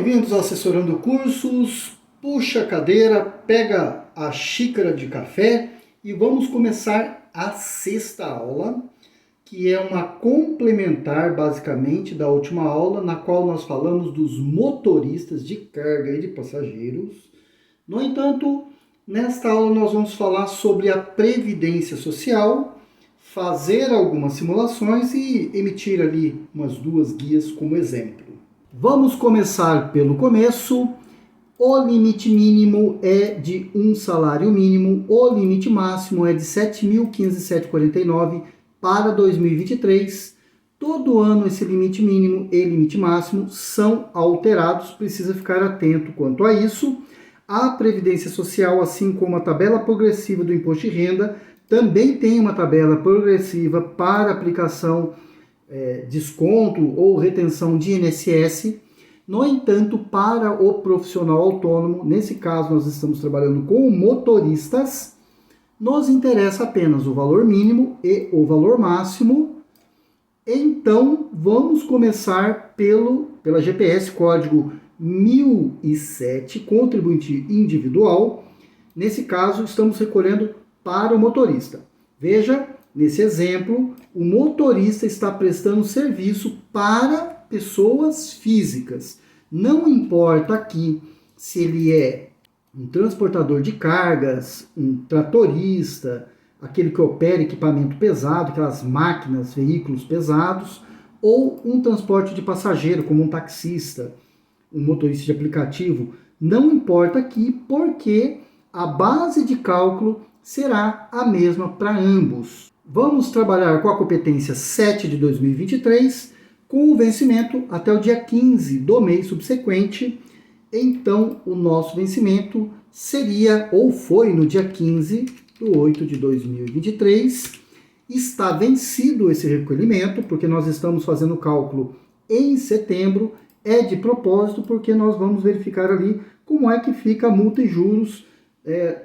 bem-vindos ao Assessorando Cursos. Puxa a cadeira, pega a xícara de café e vamos começar a sexta aula, que é uma complementar, basicamente, da última aula, na qual nós falamos dos motoristas de carga e de passageiros. No entanto, nesta aula nós vamos falar sobre a Previdência Social, fazer algumas simulações e emitir ali umas duas guias como exemplo. Vamos começar pelo começo. O limite mínimo é de um salário mínimo, o limite máximo é de R$ 7.507,49 para 2023. Todo ano esse limite mínimo e limite máximo são alterados, precisa ficar atento quanto a isso. A Previdência Social, assim como a tabela progressiva do Imposto de Renda, também tem uma tabela progressiva para aplicação, desconto ou retenção de INSS. No entanto, para o profissional autônomo, nesse caso nós estamos trabalhando com motoristas, nos interessa apenas o valor mínimo e o valor máximo. Então, vamos começar pela GPS, código 1007, contribuinte individual. Nesse caso, estamos recolhendo para o motorista. Veja, nesse exemplo, o motorista está prestando serviço para pessoas físicas. Não importa aqui se ele é um transportador de cargas, um tratorista, aquele que opera equipamento pesado, aquelas máquinas, veículos pesados, ou um transporte de passageiro, como um taxista, um motorista de aplicativo. Não importa aqui, porque a base de cálculo será a mesma para ambos. Vamos trabalhar com a competência 7 de 2023, com o vencimento até o dia 15 do mês subsequente. Então, o nosso vencimento seria, ou foi no dia 15 de 8 de 2023. Está vencido esse recolhimento, porque nós estamos fazendo o cálculo em setembro. É de propósito, porque nós vamos verificar ali como é que fica a multa e juros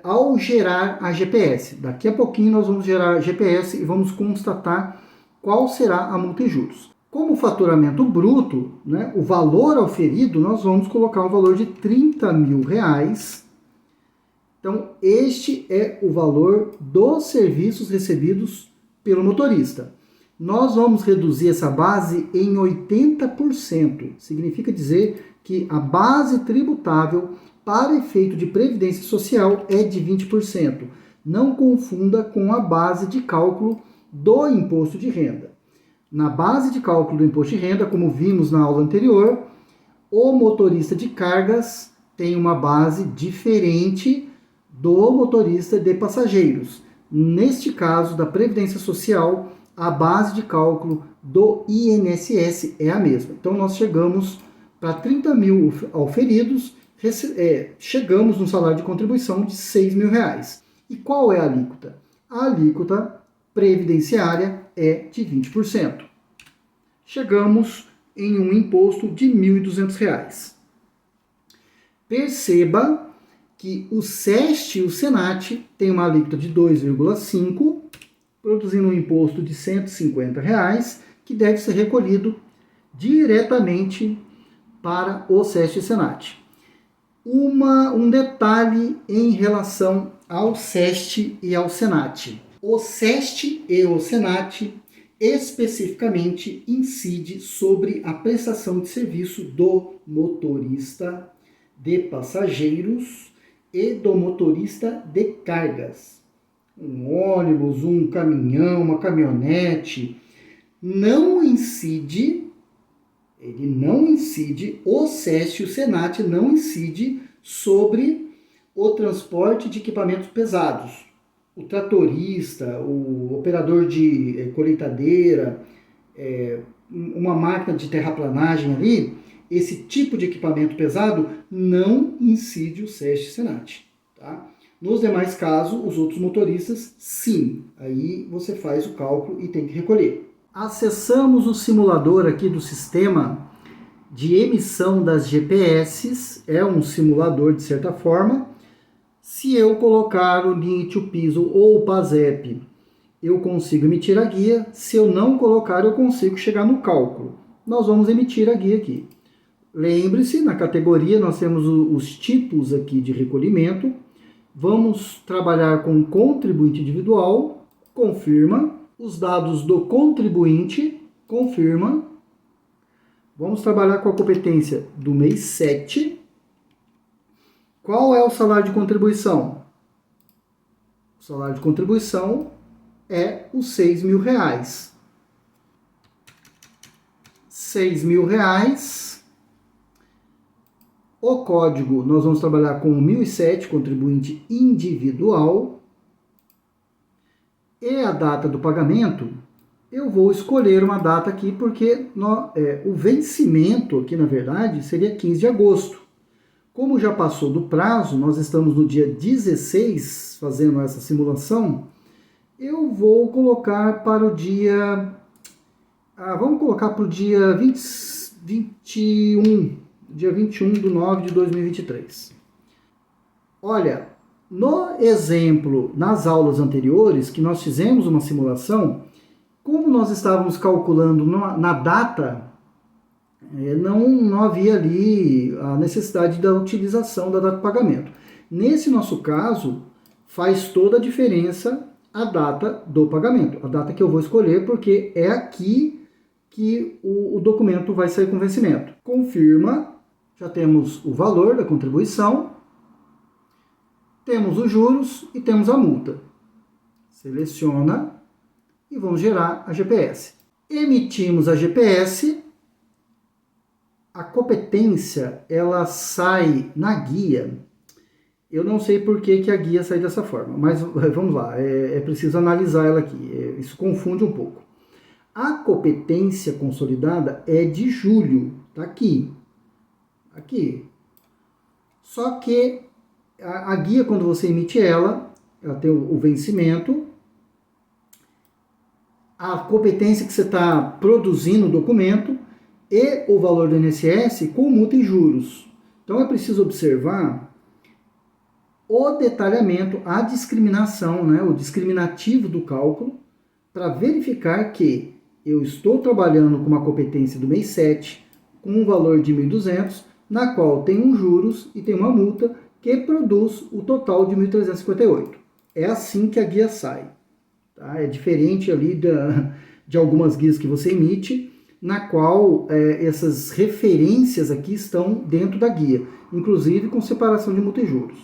ao gerar a GPS. Daqui a pouquinho nós vamos gerar a GPS e vamos constatar qual será a multa e juros. Como faturamento bruto, né, o valor auferido, nós vamos colocar um valor de R$30 mil. Então, este é o valor dos serviços recebidos pelo motorista. Nós vamos reduzir essa base em 80%. Significa dizer que a base tributável para efeito de previdência social é de 20%. Não confunda com a base de cálculo do imposto de renda. Na base de cálculo do imposto de renda, como vimos na aula anterior, o motorista de cargas tem uma base diferente do motorista de passageiros. Neste caso, da Previdência Social, a base de cálculo do INSS é a mesma. Então, nós chegamos para 30 mil auferidos, chegamos no salário de contribuição de R$6 mil. E qual é a alíquota? A alíquota previdenciária é de 20%. Chegamos em um imposto de R$ 1.200. Perceba que o SEST e o SENAT têm uma alíquota de 2,5%, produzindo um imposto de R$ 150, que deve ser recolhido diretamente para o SEST e SENAT. Um detalhe em relação ao SEST e ao SENAT. O SEST e o SENAT especificamente incide sobre a prestação de serviço do motorista de passageiros e do motorista de cargas. Um ônibus, um caminhão, uma caminhonete, ele não incide, o SEST e o SENAT não incide sobre o transporte de equipamentos pesados. O tratorista, o operador de colheitadeira, uma máquina de terraplanagem ali, esse tipo de equipamento pesado não incide o SEST e SENAT. Tá? Nos demais casos, os outros motoristas, sim. Aí você faz o cálculo e tem que recolher. Acessamos o simulador aqui do sistema de emissão das GPS. É um simulador de certa forma. Se eu colocar o NIT, o PISO ou o PASEP, eu consigo emitir a guia. Se eu não colocar, eu consigo chegar no cálculo. Nós vamos emitir a guia aqui. Lembre-se, na categoria nós temos os tipos aqui de recolhimento. Vamos trabalhar com contribuinte individual, confirma. Os dados do contribuinte, confirma. Vamos trabalhar com a competência do mês 7. Qual é o salário de contribuição? O salário de contribuição é os R$6.000. R$6.000. O código, nós vamos trabalhar com o 1007, contribuinte individual. E a data do pagamento, eu vou escolher uma data aqui, porque o vencimento aqui, na verdade, seria 15 de agosto. Como já passou do prazo, nós estamos no dia 16 fazendo essa simulação, eu vou colocar para o dia... vamos colocar para o dia 21 de 9 de 2023. Olha, no exemplo, nas aulas anteriores, que nós fizemos uma simulação, como nós estávamos calculando na data, não havia ali a necessidade da utilização da data de pagamento. Nesse nosso caso, faz toda a diferença a data do pagamento, a data que eu vou escolher, porque é aqui que o documento vai sair com vencimento. Confirma, já temos o valor da contribuição, temos os juros e temos a multa. Seleciona e vamos gerar a GPS. Emitimos a GPS, a competência ela sai na guia. Eu não sei por que a guia sai dessa forma, mas vamos lá, é preciso analisar ela aqui, isso confunde um pouco. A competência consolidada é de julho, tá aqui. Só que a guia, quando você emite ela tem o vencimento, a competência que você está produzindo o documento e o valor do INSS com multa e juros. Então é preciso observar o detalhamento, a discriminação, o discriminativo do cálculo, para verificar que eu estou trabalhando com uma competência do mês 7, com um valor de 1.200, na qual tem um juros e tem uma multa que produz o total de 1.358. É assim que a guia sai. Tá? É diferente ali de algumas guias que você emite, na qual essas referências aqui estão dentro da guia, inclusive com separação de multa e juros.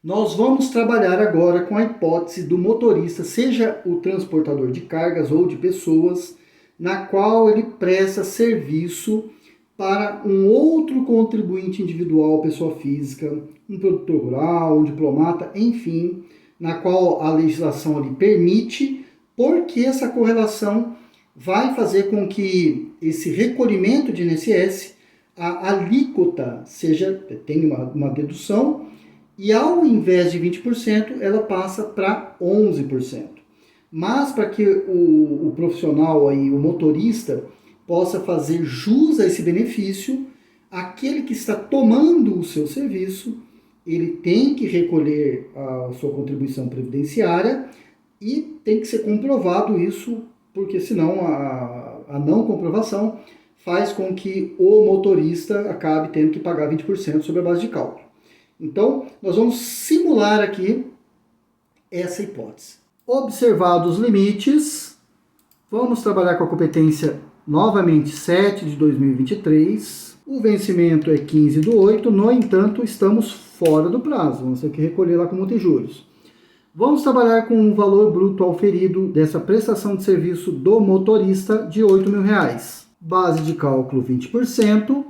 Nós vamos trabalhar agora com a hipótese do motorista, seja o transportador de cargas ou de pessoas, na qual ele presta serviço para um outro contribuinte individual, pessoa física, um produtor rural, um diplomata, enfim, na qual a legislação ali permite, porque essa correlação vai fazer com que esse recolhimento de INSS, a alíquota tenha uma dedução, e ao invés de 20%, ela passa para 11%. Mas para que o profissional, aí, o motorista, possa fazer jus a esse benefício, aquele que está tomando o seu serviço, ele tem que recolher a sua contribuição previdenciária e tem que ser comprovado isso, porque senão a não comprovação faz com que o motorista acabe tendo que pagar 20% sobre a base de cálculo. Então, nós vamos simular aqui essa hipótese. Observados os limites, vamos trabalhar com a competência novamente 7 de 2023. O vencimento é 15/8, no entanto, estamos fora do prazo. Vamos ter que recolher lá com multa e juros. Vamos trabalhar com um valor bruto auferido dessa prestação de serviço do motorista de R$ 8.000. Base de cálculo 20%,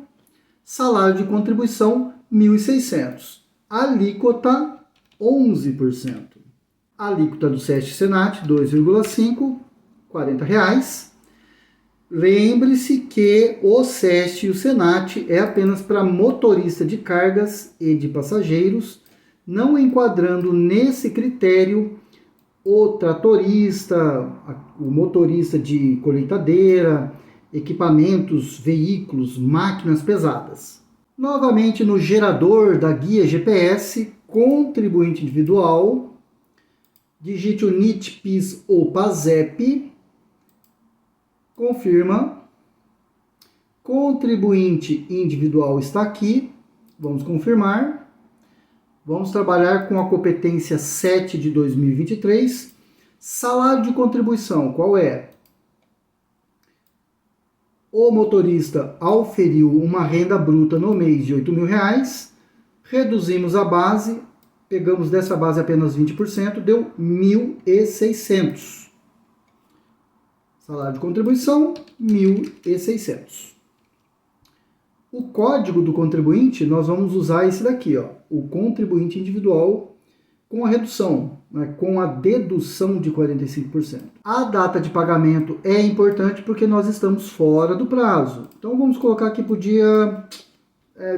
salário de contribuição 1.600. Alíquota 11%. Alíquota do SESC Senat 2,5, R$ 40. Lembre-se que o SESC e o Senat é apenas para motorista de cargas e de passageiros, não enquadrando nesse critério o tratorista, o motorista de colheitadeira, equipamentos, veículos, máquinas pesadas. Novamente no gerador da guia GPS, contribuinte individual, digite o NIT, PIS ou PASEP, confirma, Contribuinte individual está aqui. Vamos confirmar. Vamos trabalhar com a competência 7 de 2023. Salário de contribuição, qual é? O motorista auferiu uma renda bruta no mês de R$ 8.000. Reduzimos a base, pegamos dessa base apenas 20%, deu 1.600. Salário de contribuição, 1.600. O código do contribuinte, nós vamos usar esse daqui, ó, o contribuinte individual com a redução, né, com a dedução de 45%. A data de pagamento é importante porque nós estamos fora do prazo. Então vamos colocar aqui para o dia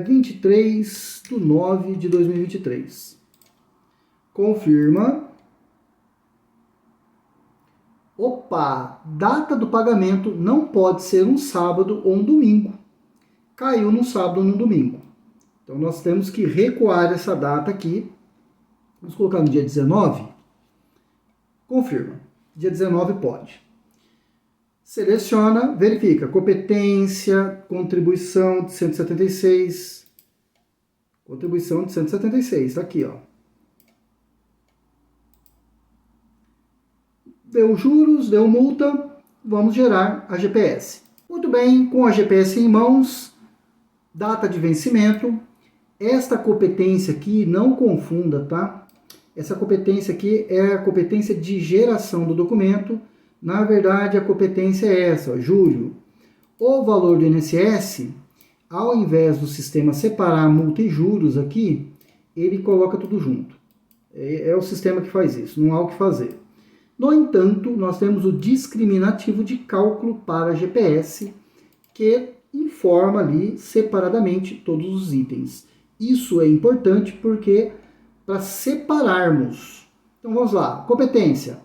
23/9 de 2023. Confirma. Opa! Data do pagamento não pode ser um sábado ou um domingo. Caiu num sábado ou num domingo. Então nós temos que recuar essa data aqui. Vamos colocar no dia 19. Confirma. Dia 19 pode. Seleciona, verifica. Competência, contribuição de 176. Contribuição de 176, tá aqui, ó. Deu juros, deu multa, vamos gerar a GPS. Muito bem, com a GPS em mãos, data de vencimento. Esta competência aqui, não confunda, tá? Essa competência aqui é a competência de geração do documento. Na verdade, a competência é essa, ó, julho. O valor do INSS, ao invés do sistema separar multa e juros aqui, ele coloca tudo junto. É o sistema que faz isso, não há o que fazer. No entanto, nós temos o discriminativo de cálculo para GPS, que informa ali separadamente todos os itens. Isso é importante porque para separarmos. Então vamos lá, competência,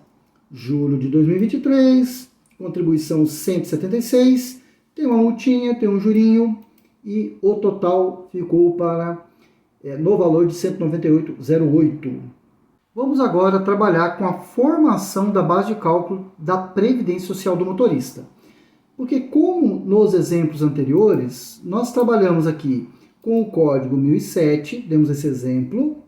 julho de 2023, contribuição 176, tem uma multinha, tem um jurinho e o total ficou para no valor de 198,08. Vamos agora trabalhar com a formação da base de cálculo da Previdência Social do motorista. Porque como nos exemplos anteriores, nós trabalhamos aqui com o código 1007, demos esse exemplo,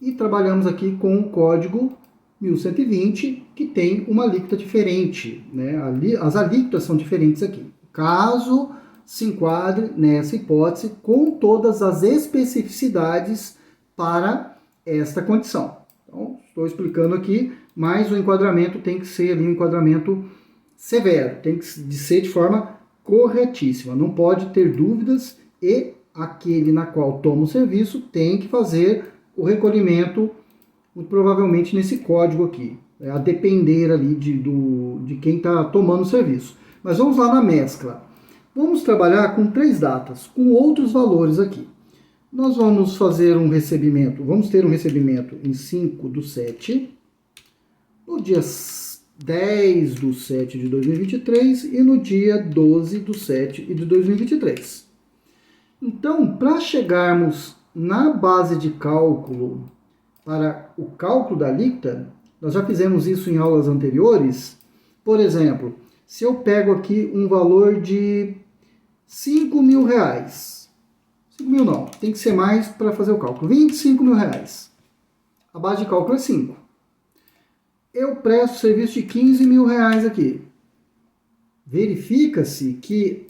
e trabalhamos aqui com o código 1120, que tem uma alíquota diferente, né? As alíquotas são diferentes aqui. Caso se enquadre nessa hipótese com todas as especificidades para esta condição. Então, estou explicando aqui, mas o enquadramento tem que ser ali um enquadramento severo, tem que ser de forma corretíssima, não pode ter dúvidas e aquele na qual toma o serviço tem que fazer o recolhimento, provavelmente nesse código aqui, a depender ali de quem está tomando o serviço. Mas vamos lá na mescla. Vamos trabalhar com 3 datas, com outros valores aqui. Nós vamos fazer um recebimento, vamos ter um recebimento em 5/7, no dia 10/7 de 2023 e no dia 12/7 de 2023. Então, para chegarmos na base de cálculo para o cálculo da alíquota, nós já fizemos isso em aulas anteriores. Por exemplo, se eu pego aqui um valor de R$5.000, 5.000 não, tem que ser mais para fazer o cálculo, R$25.000. A base de cálculo é 5. Eu presto serviço de R$15.000 aqui. Verifica-se que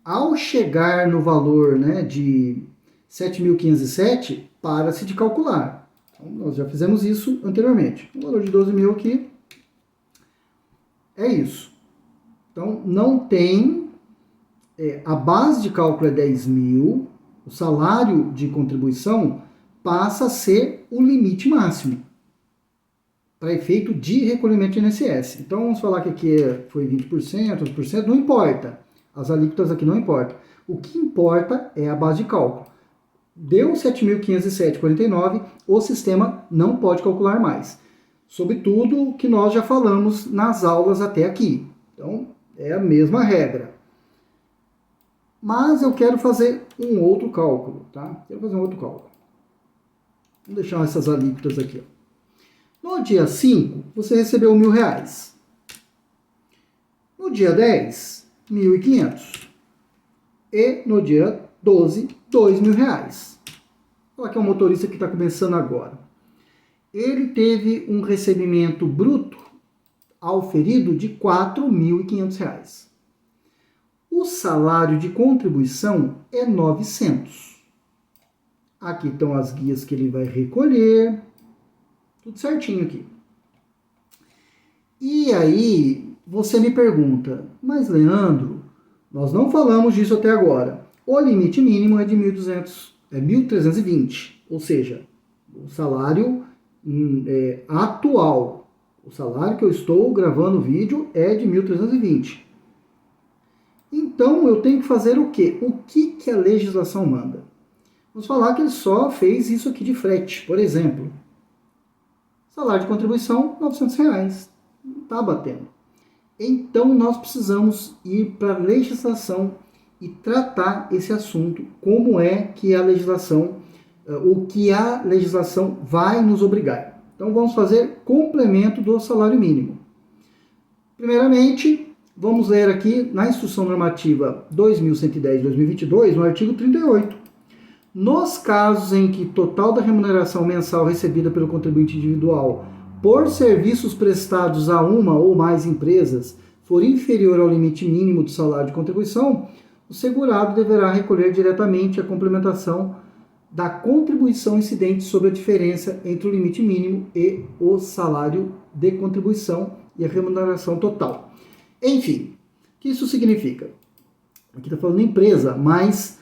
ao chegar no valor, né, de 7.507, para-se de calcular. Então, nós já fizemos isso anteriormente. O valor de 12.000 aqui é isso. Então, não tem... a base de cálculo é 10.000, o salário de contribuição passa a ser o limite máximo para efeito de recolhimento de INSS. Então, vamos falar que aqui foi 20%, 20%, não importa. As alíquotas aqui não importam. O que importa é a base de cálculo. Deu 7.507,49, o sistema não pode calcular mais. Sobre tudo que nós já falamos nas aulas até aqui. Então, é a mesma regra. Mas eu quero fazer um outro cálculo, tá? Quero fazer um outro cálculo. Vamos deixar essas alíquotas aqui, ó. No dia 5, você recebeu R$1.000. No dia 10, 1.500. e no dia 12, R$ 2.000. Olha que é um motorista que está começando agora. Ele teve um recebimento bruto auferido de R$ 4.500. O salário de contribuição é 900. Aqui estão as guias que ele vai recolher. Tudo certinho aqui. E aí, você me pergunta, mas Leandro, nós não falamos disso até agora. O limite mínimo é de 1.320, ou seja, o salário atual, o salário que eu estou gravando o vídeo é de 1.320. Então, eu tenho que fazer o quê? O que a legislação manda? Vamos falar que ele só fez isso aqui de frete, por exemplo. Salário de contribuição, R$ 900. Não está batendo. Então, nós precisamos ir para a legislação e tratar esse assunto, como é que a legislação, o que a legislação vai nos obrigar. Então, vamos fazer complemento do salário mínimo. Primeiramente, vamos ler aqui na Instrução Normativa 2110/2022, no artigo 38. Nos casos em que total da remuneração mensal recebida pelo contribuinte individual por serviços prestados a uma ou mais empresas for inferior ao limite mínimo do salário de contribuição, o segurado deverá recolher diretamente a complementação da contribuição incidente sobre a diferença entre o limite mínimo e o salário de contribuição e a remuneração total. Enfim, o que isso significa? Aqui está falando empresa, mas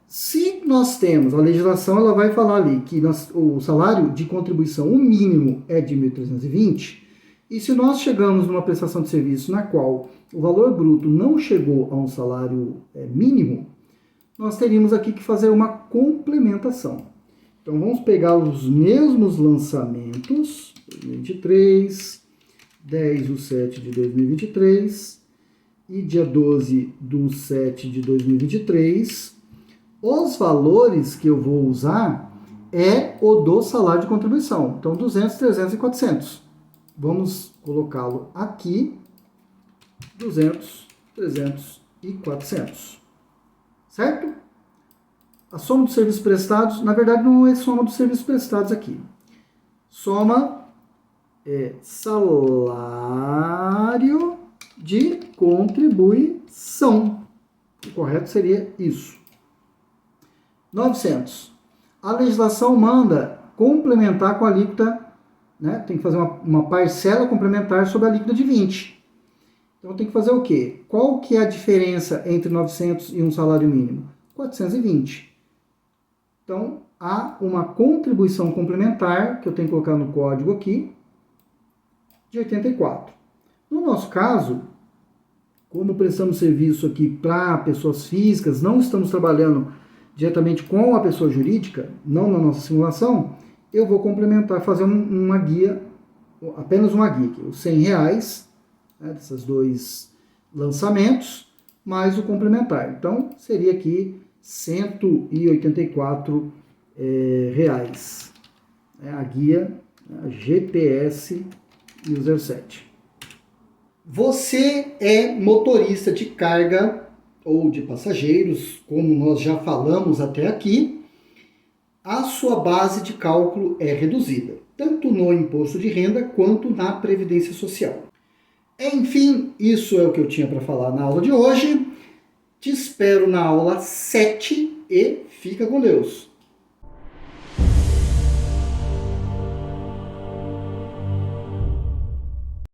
se nós temos, a legislação ela vai falar ali que o salário de contribuição, o mínimo é de 1.320, e se nós chegamos numa prestação de serviço na qual o valor bruto não chegou a um salário mínimo, nós teríamos aqui que fazer uma complementação. Então vamos pegar os mesmos lançamentos, 2023, 10/7 de 2023 e dia 12/7 de 2023, os valores que eu vou usar é o do salário de contribuição. Então, 200, 300 e 400. Vamos colocá-lo aqui, 200, 300 e 400. Certo? A soma dos serviços prestados, na verdade, não é soma dos serviços prestados aqui. Soma salário de contribuição. O correto seria isso. 900. A legislação manda complementar com a alíquota, né? Tem que fazer uma parcela complementar sobre a alíquota de 20. Então tem que fazer o quê? Qual que é a diferença entre 900 e um salário mínimo? 420. Então há uma contribuição complementar, que eu tenho que colocar no código aqui, de 84. No nosso caso, como prestamos serviço aqui para pessoas físicas, não estamos trabalhando diretamente com a pessoa jurídica, não na nossa simulação, eu vou complementar, fazer uma guia, apenas uma guia aqui, os R$ 100, né, desses dois lançamentos, mais o complementar. Então, seria aqui R$ 184, a guia, a GPS e o 07. Você é motorista de carga ou de passageiros, como nós já falamos até aqui, a sua base de cálculo é reduzida, tanto no imposto de renda quanto na Previdência Social. Enfim, isso é o que eu tinha para falar na aula de hoje. Te espero na aula 7 e fica com Deus.